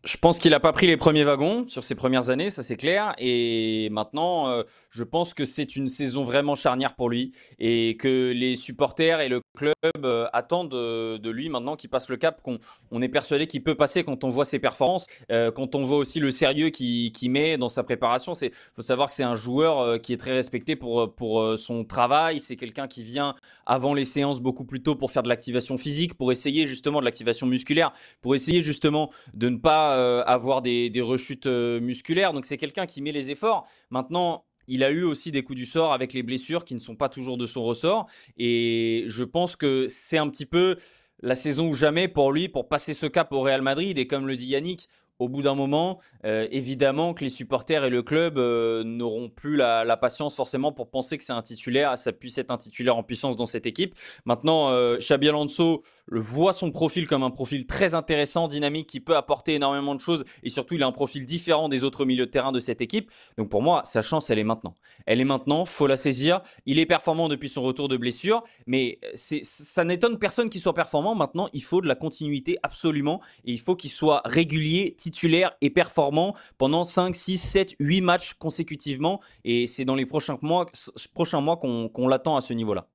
Je pense qu'il n'a pas pris les premiers wagons sur ses premières années, ça c'est clair. Et maintenant, je pense que c'est une saison vraiment charnière pour lui et que les supporters et le club attendent de lui maintenant qu'il passe le cap, qu'on on est persuadé qu'il peut passer quand on voit ses performances, quand on voit aussi le sérieux qu'il met dans sa préparation. Il faut savoir que c'est un joueur qui est très respecté pour son travail. C'est quelqu'un qui vient avant les séances beaucoup plus tôt pour faire de l'activation physique, pour essayer justement de l'activation musculaire, pour essayer justement de ne pas avoir des rechutes musculaires. Donc c'est quelqu'un qui met les efforts. Maintenant, il a eu aussi des coups du sort avec les blessures qui ne sont pas toujours de son ressort. Et je pense que c'est un petit peu la saison ou jamais pour lui, pour passer ce cap au Real Madrid. Et comme le dit Yannick, au bout d'un moment, évidemment que les supporters et le club n'auront plus la patience forcément pour penser que c'est un titulaire, ça puisse être un titulaire en puissance dans cette équipe. Maintenant, Xabi Alonso voit son profil comme un profil très intéressant, dynamique, qui peut apporter énormément de choses et surtout il a un profil différent des autres milieux de terrain de cette équipe. Donc pour moi, sa chance, elle est maintenant. Elle est maintenant, faut la saisir. Il est performant depuis son retour de blessure, mais ça n'étonne personne qu'il soit performant. Maintenant, il faut de la continuité absolument et il faut qu'il soit régulier, titulaire et performant pendant 5, 6, 7, 8 matchs consécutivement et c'est dans les prochains mois qu'on l'attend à ce niveau-là.